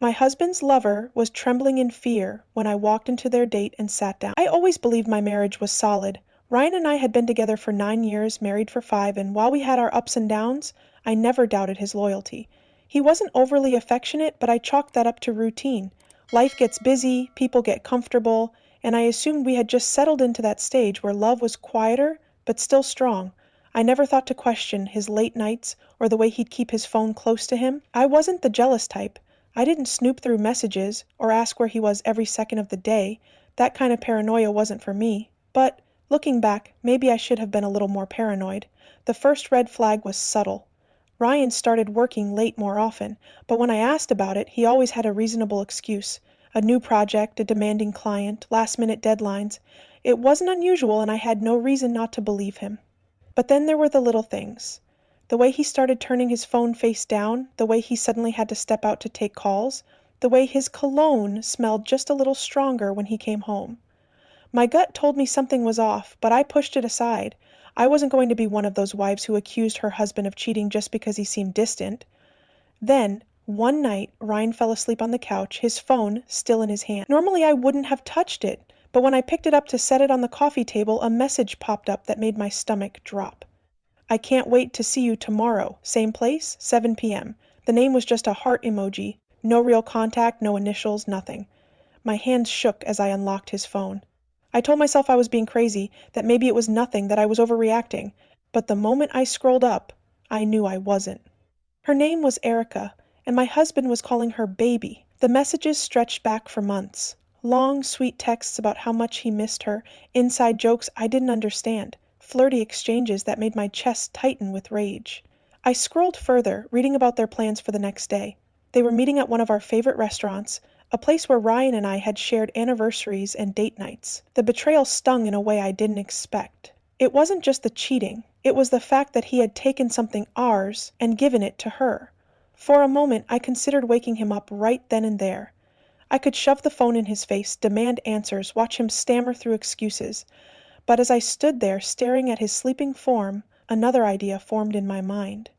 My husband's lover was trembling in fear when I walked into their date and sat down. I always believed my marriage was solid. Ryan and I had been together for 9 years, married for 5, and while we had our ups and downs, I never doubted his loyalty. He wasn't overly affectionate, but I chalked that up to routine. Life gets busy, people get comfortable, and I assumed we had just settled into that stage where love was quieter, but still strong. I never thought to question his late nights or the way he'd keep his phone close to him. I wasn't the jealous type. I didn't snoop through messages or ask where he was every second of the day. That kind of paranoia wasn't for me. But, looking back, maybe I should have been a little more paranoid. The first red flag was subtle. Ryan started working late more often, but when I asked about it, he always had a reasonable excuse. A new project, a demanding client, last-minute deadlines. It wasn't unusual, and I had no reason not to believe him. But then there were the little things. The way he started turning his phone face down, the way he suddenly had to step out to take calls, the way his cologne smelled just a little stronger when he came home. My gut told me something was off, but I pushed it aside. I wasn't going to be one of those wives who accused her husband of cheating just because he seemed distant. Then, one night, Ryan fell asleep on the couch, his phone still in his hand. Normally I wouldn't have touched it, but when I picked it up to set it on the coffee table, a message popped up that made my stomach drop. "I can't wait to see you tomorrow. Same place, 7 p.m. The name was just a heart emoji. No real contact, no initials, nothing. My hands shook as I unlocked his phone. I told myself I was being crazy, that maybe it was nothing, that I was overreacting. But the moment I scrolled up, I knew I wasn't. Her name was Erica, and my husband was calling her baby. The messages stretched back for months. Long, sweet texts about how much he missed her, inside jokes I didn't understand, flirty exchanges that made my chest tighten with rage. I scrolled further, reading about their plans for the next day. They were meeting at one of our favorite restaurants, a place where Ryan and I had shared anniversaries and date nights. The betrayal stung in a way I didn't expect. It wasn't just the cheating, it was the fact that he had taken something ours and given it to her. For a moment I considered waking him up right then and there. I could shove the phone in his face, demand answers, watch him stammer through excuses. But as I stood there staring at his sleeping form, another idea formed in my mind.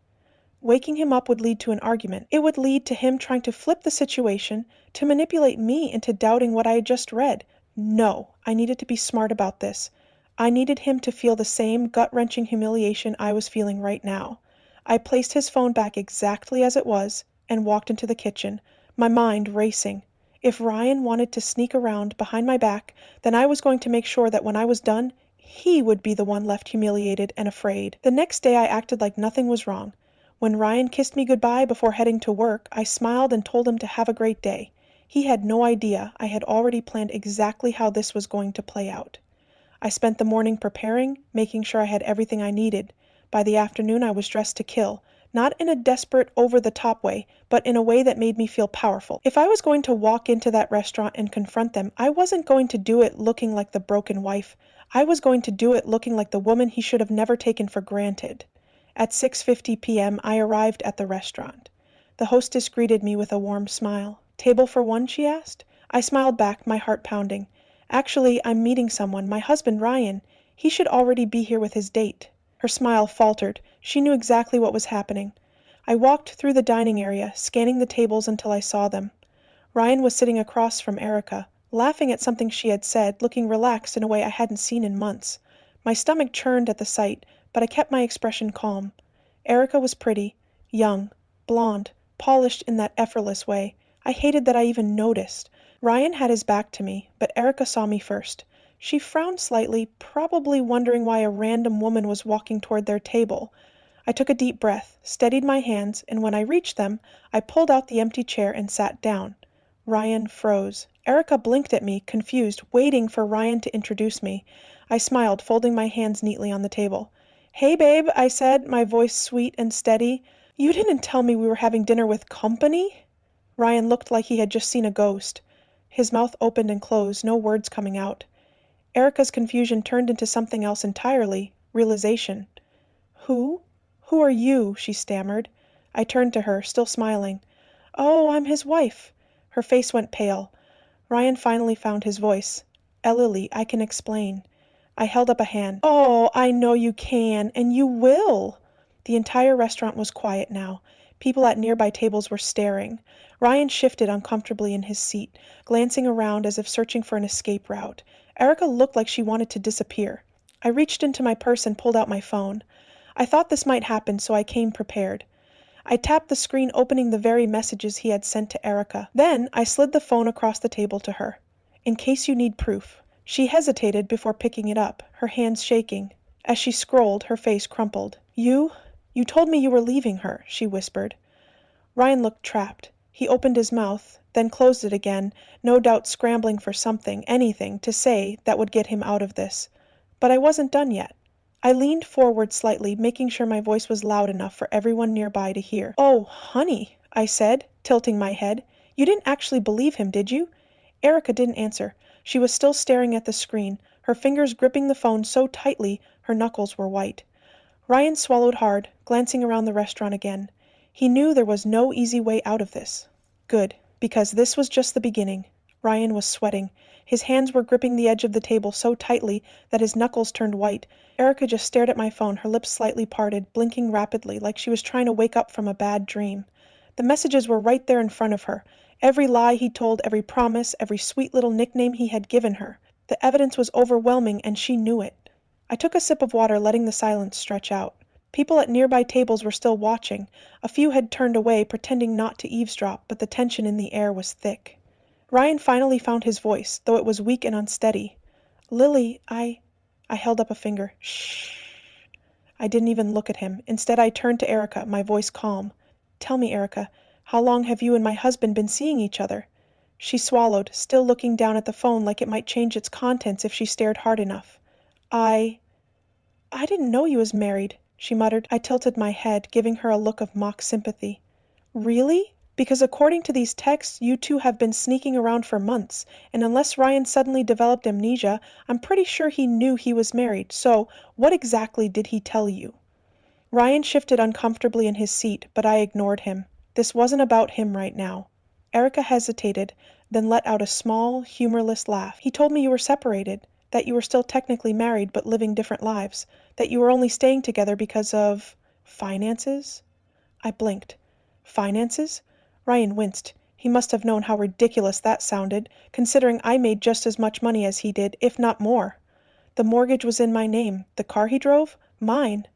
Waking him up would lead to an argument. It would lead to him trying to flip the situation, to manipulate me into doubting what I had just read. No, I needed to be smart about this. I needed him to feel the same gut-wrenching humiliation I was feeling right now. I placed his phone back exactly as it was and walked into the kitchen, my mind racing. If Ryan wanted to sneak around behind my back, then I was going to make sure that when I was done, he would be the one left humiliated and afraid. The next day I acted like nothing was wrong. When Ryan kissed me goodbye before heading to work, I smiled and told him to have a great day. He had no idea I had already planned exactly how this was going to play out. I spent the morning preparing, making sure I had everything I needed. By the afternoon I was dressed to kill, not in a desperate, over-the-top way, but in a way that made me feel powerful. If I was going to walk into that restaurant and confront them, I wasn't going to do it looking like the broken wife. I was going to do it looking like the woman he should have never taken for granted. At 6:50 p.m. I arrived at the restaurant. The hostess greeted me with a warm smile. "Table for one?" she asked. I smiled back, my heart pounding. "Actually, I'm meeting someone, my husband Ryan. He should already be here with his date." Her smile faltered. She knew exactly what was happening. I walked through the dining area, scanning the tables until I saw them. Ryan was sitting across from Erica, laughing at something she had said, looking relaxed in a way I hadn't seen in months. My stomach churned at the sight, but I kept my expression calm. Erica was pretty, young, blonde, polished in that effortless way. I hated that I even noticed. Ryan had his back to me, but Erica saw me first. She frowned slightly, probably wondering why a random woman was walking toward their table. I took a deep breath, steadied my hands, and when I reached them, I pulled out the empty chair and sat down. Ryan froze. Erica blinked at me, confused, waiting for Ryan to introduce me. I smiled, folding my hands neatly on the table. "Hey, babe," I said, my voice sweet and steady. "You didn't tell me we were having dinner with company?" Ryan looked like he had just seen a ghost. His mouth opened and closed, no words coming out. Erica's confusion turned into something else entirely, realization. "Who? Who are you?" she stammered. I turned to her, still smiling. "Oh, I'm his wife." Her face went pale. Ryan finally found his voice. "Lily, I can explain." I held up a hand. "Oh, I know you can, and you will." The entire restaurant was quiet now. People at nearby tables were staring. Ryan shifted uncomfortably in his seat, glancing around as if searching for an escape route. Erica looked like she wanted to disappear. I reached into my purse and pulled out my phone. I thought this might happen, so I came prepared. I tapped the screen, opening the very messages he had sent to Erica. Then I slid the phone across the table to her. In case you need proof. She hesitated before picking it up, her hands shaking. As she scrolled, her face crumpled. You told me you were leaving her, she whispered. Ryan looked trapped. He opened his mouth, then closed it again, no doubt scrambling for something, anything, to say that would get him out of this. But I wasn't done yet. I leaned forward slightly, making sure my voice was loud enough for everyone nearby to hear. "Oh, honey," I said, tilting my head. "You didn't actually believe him, did you?" Erica didn't answer. She was still staring at the screen, her fingers gripping the phone so tightly her knuckles were white. Ryan swallowed hard, glancing around the restaurant again. He knew there was no easy way out of this. Good, because this was just the beginning. Ryan was sweating. His hands were gripping the edge of the table so tightly that his knuckles turned white. Erica just stared at my phone, her lips slightly parted, blinking rapidly, like she was trying to wake up from a bad dream. The messages were right there in front of her. Every lie he told, every promise, every sweet little nickname he had given her. The evidence was overwhelming, and she knew it. I took a sip of water, letting the silence stretch out. People at nearby tables were still watching. A few had turned away, pretending not to eavesdrop, but the tension in the air was thick. Ryan finally found his voice, though it was weak and unsteady. "Lily, I held up a finger. "Shh." I didn't even look at him. Instead, I turned to Erica, my voice calm. "Tell me, Erica, how long have you and my husband been seeing each other?" She swallowed, still looking down at the phone like it might change its contents if she stared hard enough. I didn't know you was married," she muttered. I tilted my head, giving her a look of mock sympathy. "Really? Because according to these texts, you two have been sneaking around for months, and unless Ryan suddenly developed amnesia, I'm pretty sure he knew he was married. So, what exactly did he tell you?" Ryan shifted uncomfortably in his seat, but I ignored him. This wasn't about him right now. Erica hesitated, then let out a small, humorless laugh. "He told me you were separated, that you were still technically married but living different lives, that you were only staying together because of finances?" I blinked. Finances? Ryan winced. He must have known how ridiculous that sounded, considering I made just as much money as he did, if not more. The mortgage was in my name. The car he drove? Mine.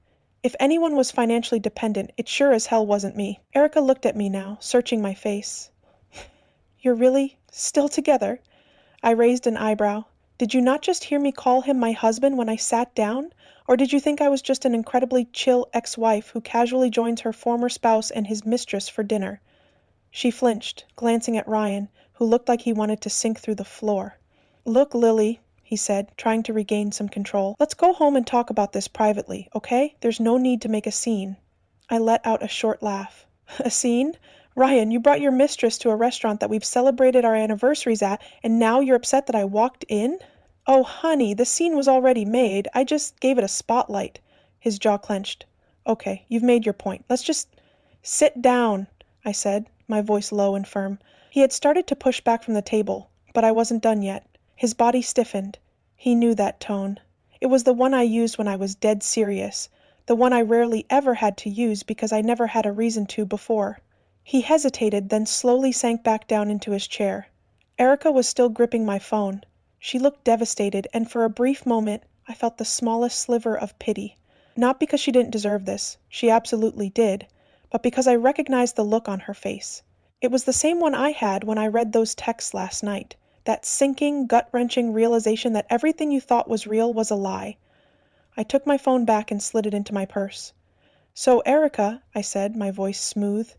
If anyone was financially dependent, it sure as hell wasn't me. Erica looked at me now, searching my face. "You're really still together?" I raised an eyebrow. "Did you not just hear me call him my husband when I sat down? Or did you think I was just an incredibly chill ex-wife who casually joins her former spouse and his mistress for dinner?" She flinched, glancing at Ryan, who looked like he wanted to sink through the floor. "Look, Lily," he said, trying to regain some control. "Let's go home and talk about this privately, okay? There's no need to make a scene." I let out a short laugh. "A scene? Ryan, you brought your mistress to a restaurant that we've celebrated our anniversaries at, and now you're upset that I walked in?" "Oh, honey, the scene was already made. I just gave it a spotlight." His jaw clenched. "Okay, you've made your point. Let's just sit down," I said, my voice low and firm. He had started to push back from the table, but I wasn't done yet. His body stiffened. He knew that tone. It was the one I used when I was dead serious, the one I rarely ever had to use because I never had a reason to before. He hesitated, then slowly sank back down into his chair. Erica was still gripping my phone. She looked devastated, and for a brief moment, I felt the smallest sliver of pity. Not because she didn't deserve this, she absolutely did, but because I recognized the look on her face. It was the same one I had when I read those texts last night, that sinking, gut-wrenching realization that everything you thought was real was a lie. I took my phone back and slid it into my purse. "So, Erica," I said, my voice smooth,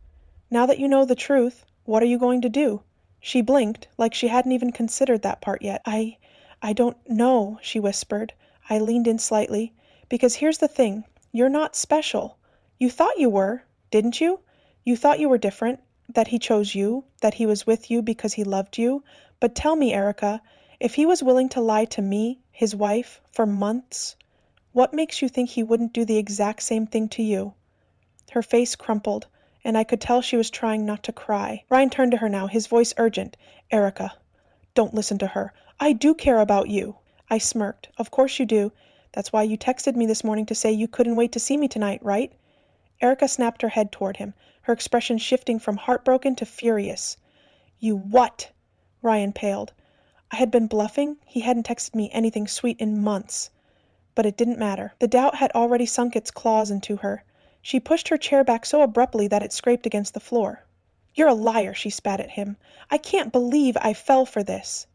"now that you know the truth, what are you going to do?" She blinked, like she hadn't even considered that part yet. I don't know," she whispered. I leaned in slightly. "Because here's the thing. You're not special. You thought you were, didn't you? You thought you were different, that he chose you, that he was with you because he loved you. But tell me, Erica, if he was willing to lie to me, his wife, for months, what makes you think he wouldn't do the exact same thing to you?" Her face crumpled, and I could tell she was trying not to cry. Ryan turned to her now, his voice urgent. "Erica, don't listen to her. I do care about you." I smirked. "Of course you do. That's why you texted me this morning to say you couldn't wait to see me tonight, right?" Erica snapped her head toward him. her expression shifting from heartbroken to furious. "You what?" Ryan paled. I had been bluffing. He hadn't texted me anything sweet in months. But it didn't matter. The doubt had already sunk its claws into her. She pushed her chair back so abruptly that it scraped against the floor. "You're a liar," she spat at him. "I can't believe I fell for this."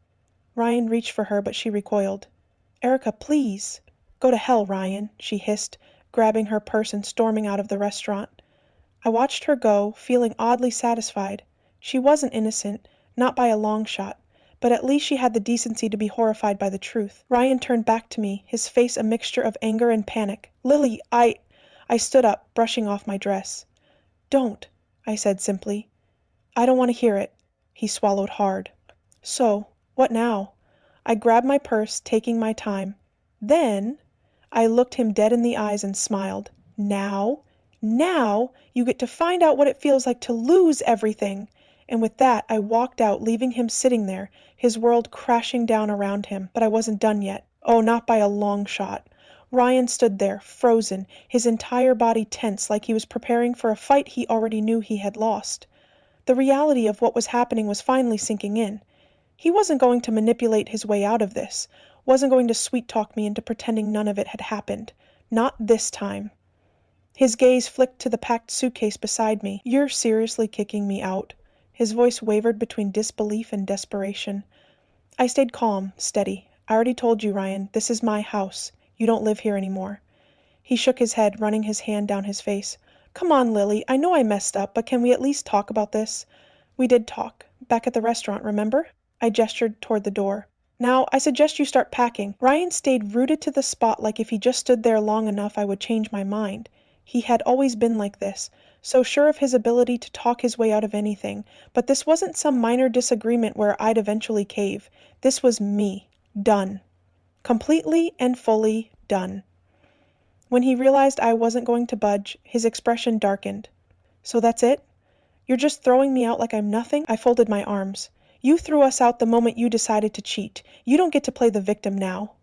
Ryan reached for her, but she recoiled. "Erica, please." "Go to hell, Ryan," she hissed, grabbing her purse and storming out of the restaurant. I watched her go, feeling oddly satisfied. She wasn't innocent, not by a long shot, but at least she had the decency to be horrified by the truth. Ryan turned back to me, his face a mixture of anger and panic. "Lily, I stood up, brushing off my dress. "Don't," I said simply. "I don't want to hear it." He swallowed hard. "So, what now?" I grabbed my purse, taking my time. Then I looked him dead in the eyes and smiled. Now you get to find out what it feels like to lose everything." And with that, I walked out, leaving him sitting there, his world crashing down around him. But I wasn't done yet. Oh, not by a long shot. Ryan stood there, frozen, his entire body tense, like he was preparing for a fight he already knew he had lost. The reality of what was happening was finally sinking in. He wasn't going to manipulate his way out of this, wasn't going to sweet-talk me into pretending none of it had happened. Not this time. His gaze flicked to the packed suitcase beside me. "You're seriously kicking me out?" His voice wavered between disbelief and desperation. I stayed calm, steady. "I already told you, Ryan, this is my house. You don't live here anymore." He shook his head, running his hand down his face. "Come on, Lily, I know I messed up, but can we at least talk about this?" We did talk. Back at the restaurant, remember? I gestured toward the door. "Now, I suggest you start packing." Ryan stayed rooted to the spot, like if he just stood there long enough I would change my mind. He had always been like this, so sure of his ability to talk his way out of anything, but this wasn't some minor disagreement where I'd eventually cave. This was me. Done. Completely and fully done. When he realized I wasn't going to budge, his expression darkened. "So that's it? You're just throwing me out like I'm nothing?" I folded my arms. "You threw us out the moment you decided to cheat. You don't get to play the victim now."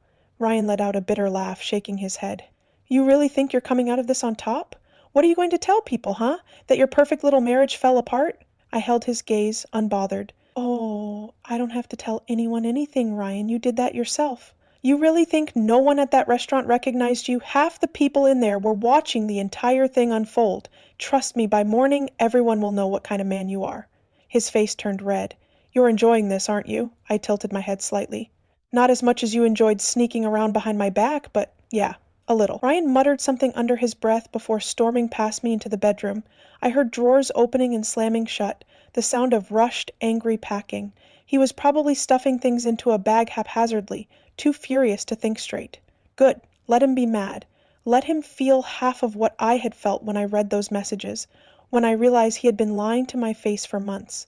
Ryan let out a bitter laugh, shaking his head. "You really think you're coming out of this on top? What are you going to tell people, huh? That your perfect little marriage fell apart?" I held his gaze, unbothered. "Oh, I don't have to tell anyone anything, Ryan. You did that yourself. You really think no one at that restaurant recognized you? Half the people in there were watching the entire thing unfold. Trust me, by morning, everyone will know what kind of man you are." His face turned red. "You're enjoying this, aren't you?" I tilted my head slightly. "Not as much as you enjoyed sneaking around behind my back, but yeah, a little." Ryan muttered something under his breath before storming past me into the bedroom. I heard drawers opening and slamming shut, the sound of rushed, angry packing. He was probably stuffing things into a bag haphazardly, too furious to think straight. Good. Let him be mad. Let him feel half of what I had felt when I read those messages, when I realized he had been lying to my face for months.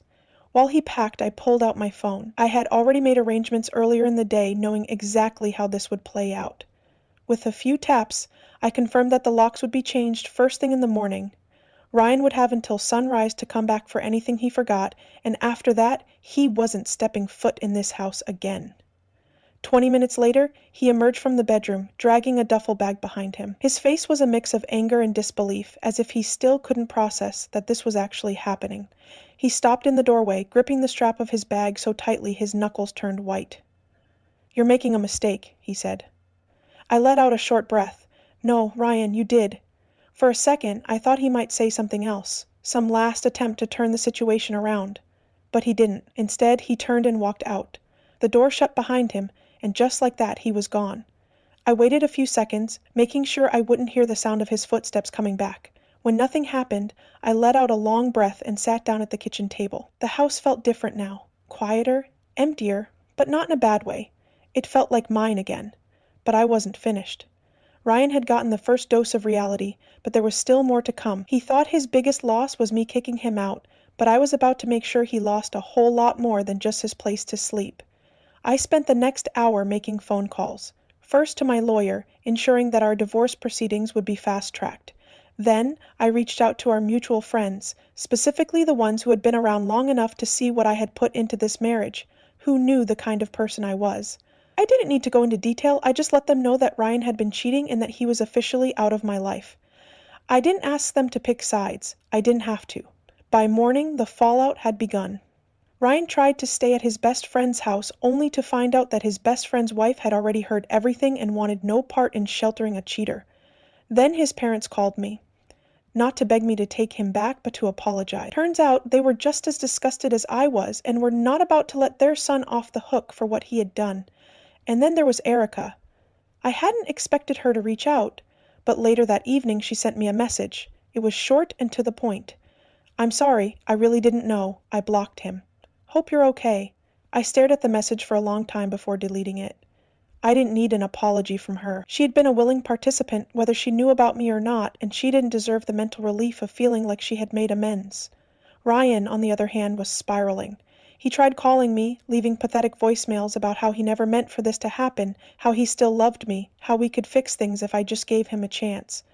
While he packed, I pulled out my phone. I had already made arrangements earlier in the day, knowing exactly how this would play out. With a few taps, I confirmed that the locks would be changed first thing in the morning. Ryan would have until sunrise to come back for anything he forgot, and after that, he wasn't stepping foot in this house again. 20 minutes later, he emerged from the bedroom, dragging a duffel bag behind him. His face was a mix of anger and disbelief, as if he still couldn't process that this was actually happening. He stopped in the doorway, gripping the strap of his bag so tightly his knuckles turned white. "You're making a mistake," he said. I let out a short breath. "No, Ryan, you did." For a second, I thought he might say something else, some last attempt to turn the situation around. But he didn't. Instead, he turned and walked out. The door shut behind him, and just like that, he was gone. I waited a few seconds, making sure I wouldn't hear the sound of his footsteps coming back. When nothing happened, I let out a long breath and sat down at the kitchen table. The house felt different now. Quieter, emptier, but not in a bad way. It felt like mine again. But I wasn't finished. Ryan had gotten the first dose of reality, but there was still more to come. He thought his biggest loss was me kicking him out, but I was about to make sure he lost a whole lot more than just his place to sleep. I spent the next hour making phone calls. First to my lawyer, ensuring that our divorce proceedings would be fast-tracked. Then I reached out to our mutual friends, specifically the ones who had been around long enough to see what I had put into this marriage, who knew the kind of person I was. I didn't need to go into detail, I just let them know that Ryan had been cheating and that he was officially out of my life. I didn't ask them to pick sides. I didn't have to. By morning, the fallout had begun. Ryan tried to stay at his best friend's house only to find out that his best friend's wife had already heard everything and wanted no part in sheltering a cheater. Then his parents called me, not to beg me to take him back, but to apologize. Turns out they were just as disgusted as I was and were not about to let their son off the hook for what he had done. And then there was Erica. I hadn't expected her to reach out, but later that evening she sent me a message. It was short and to the point. "I'm sorry, I really didn't know. I blocked him. Hope you're okay." I stared at the message for a long time before deleting it. I didn't need an apology from her. She had been a willing participant, whether she knew about me or not, and she didn't deserve the mental relief of feeling like she had made amends. Ryan, on the other hand, was spiraling. He tried calling me, leaving pathetic voicemails about how he never meant for this to happen, how he still loved me, how we could fix things if I just gave him a chance.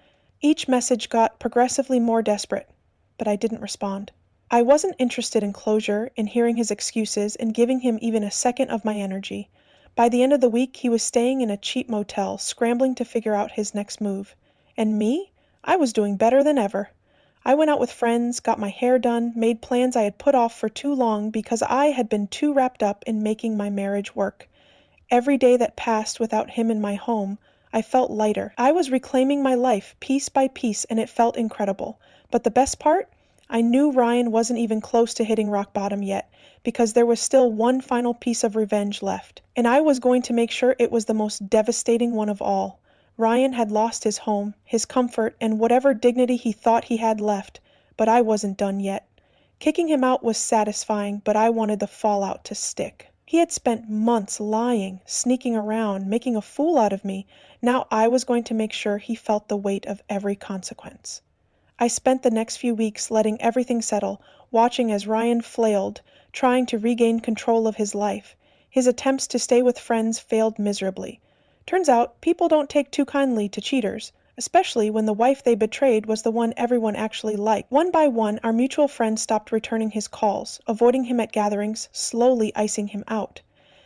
Each message got progressively more desperate, but I didn't respond. I wasn't interested in closure, in hearing his excuses, in giving him even a second of my energy. By the end of the week, he was staying in a cheap motel, scrambling to figure out his next move. And me? I was doing better than ever. I went out with friends, got my hair done, made plans I had put off for too long because I had been too wrapped up in making my marriage work. Every day that passed without him in my home, I felt lighter. I was reclaiming my life piece by piece, and it felt incredible. But the best part? I knew Ryan wasn't even close to hitting rock bottom yet, because there was still one final piece of revenge left. And I was going to make sure it was the most devastating one of all. Ryan had lost his home, his comfort, and whatever dignity he thought he had left, but I wasn't done yet. Kicking him out was satisfying, but I wanted the fallout to stick. He had spent months lying, sneaking around, making a fool out of me. Now I was going to make sure he felt the weight of every consequence. I spent the next few weeks letting everything settle, watching as Ryan flailed, trying to regain control of his life. His attempts to stay with friends failed miserably. Turns out, people don't take too kindly to cheaters, especially when the wife they betrayed was the one everyone actually liked. One by one, our mutual friends stopped returning his calls, avoiding him at gatherings, slowly icing him out.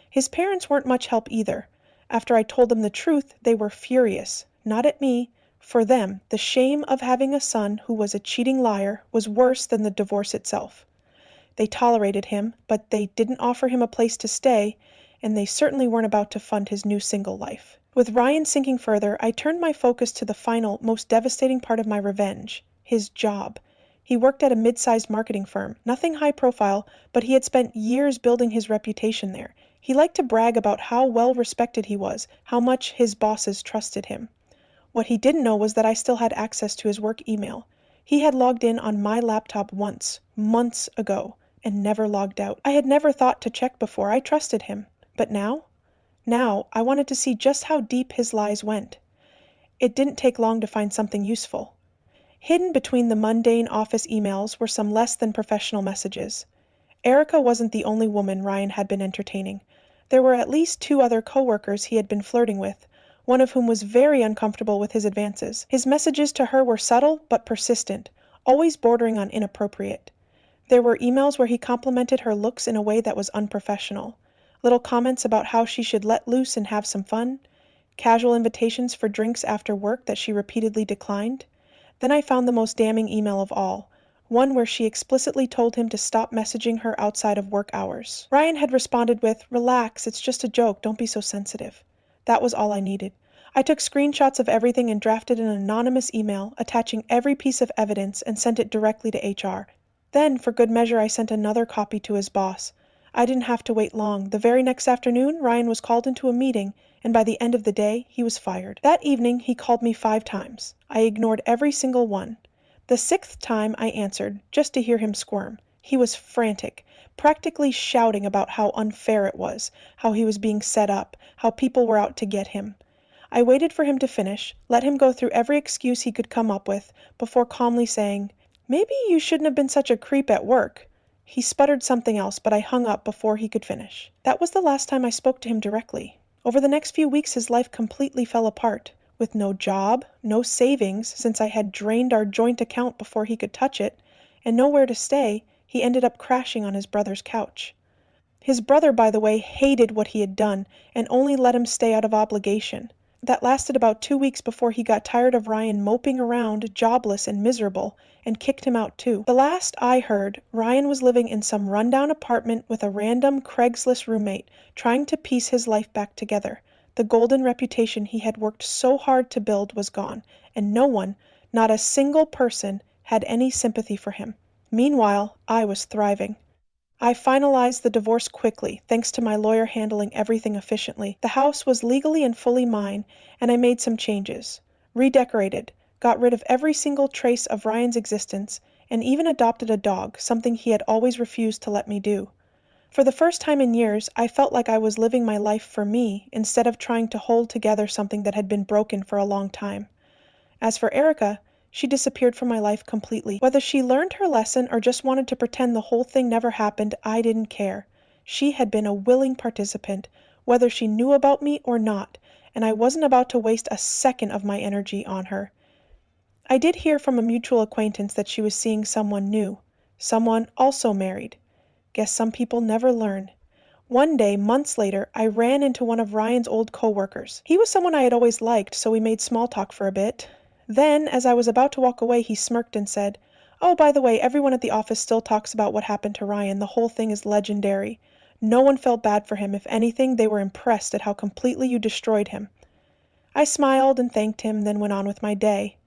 His parents weren't much help either. After I told them the truth, they were furious, not at me. For them, the shame of having a son who was a cheating liar was worse than the divorce itself. They tolerated him, but they didn't offer him a place to stay, and they certainly weren't about to fund his new single life. With Ryan sinking further, I turned my focus to the final, most devastating part of my revenge, his job. He worked at a mid-sized marketing firm, nothing high profile, but he had spent years building his reputation there. He liked to brag about how well respected he was, how much his bosses trusted him. What he didn't know was that I still had access to his work email. He had logged in on my laptop once, months ago, and never logged out. I had never thought to check before. I trusted him. But now? Now, I wanted to see just how deep his lies went. It didn't take long to find something useful. Hidden between the mundane office emails were some less than professional messages. Erica wasn't the only woman Ryan had been entertaining. There were at least 2 other coworkers he had been flirting with, one of whom was very uncomfortable with his advances. His messages to her were subtle but persistent, always bordering on inappropriate. There were emails where he complimented her looks in a way that was unprofessional, little comments about how she should let loose and have some fun, casual invitations for drinks after work that she repeatedly declined. Then I found the most damning email of all, one where she explicitly told him to stop messaging her outside of work hours. Ryan had responded with, "Relax, it's just a joke, don't be so sensitive." That was all I needed. I took screenshots of everything and drafted an anonymous email, attaching every piece of evidence, and sent it directly to HR. Then, for good measure, I sent another copy to his boss. I didn't have to wait long. The very next afternoon, Ryan was called into a meeting, and by the end of the day, he was fired. That evening, he called me 5 times. I ignored every single one. The 6th time, I answered, just to hear him squirm. He was frantic, practically shouting about how unfair it was, how he was being set up, how people were out to get him. I waited for him to finish, let him go through every excuse he could come up with, before calmly saying, "Maybe you shouldn't have been such a creep at work." He sputtered something else, but I hung up before he could finish. That was the last time I spoke to him directly. Over the next few weeks, his life completely fell apart. With no job, no savings, since I had drained our joint account before he could touch it, and nowhere to stay, he ended up crashing on his brother's couch. His brother, by the way, hated what he had done, and only let him stay out of obligation. that lasted about 2 weeks before he got tired of Ryan moping around, jobless and miserable, and kicked him out too. The last I heard, Ryan was living in some rundown apartment with a random Craigslist roommate, trying to piece his life back together. The golden reputation he had worked so hard to build was gone, and no one, not a single person, had any sympathy for him. Meanwhile, I was thriving. I finalized the divorce quickly, thanks to my lawyer handling everything efficiently. The house was legally and fully mine, and I made some changes. Redecorated, got rid of every single trace of Ryan's existence, and even adopted a dog, something he had always refused to let me do. For the first time in years, I felt like I was living my life for me, instead of trying to hold together something that had been broken for a long time. As for Erica, she disappeared from my life completely. Whether she learned her lesson or just wanted to pretend the whole thing never happened, I didn't care. She had been a willing participant, whether she knew about me or not, and I wasn't about to waste a second of my energy on her. I did hear from a mutual acquaintance that she was seeing someone new, someone also married. Guess some people never learn. One day, months later, I ran into one of Ryan's old coworkers. He was someone I had always liked, so we made small talk for a bit. Then, as I was about to walk away, he smirked and said, "Oh, by the way, everyone at the office still talks about what happened to Ryan. The whole thing is legendary. No one felt bad for him. If anything, they were impressed at how completely you destroyed him." I smiled and thanked him, then went on with my day.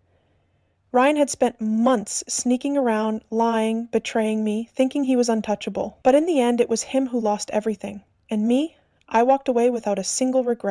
Ryan had spent months sneaking around, lying, betraying me, thinking he was untouchable. But in the end, it was him who lost everything. And me? I walked away without a single regret.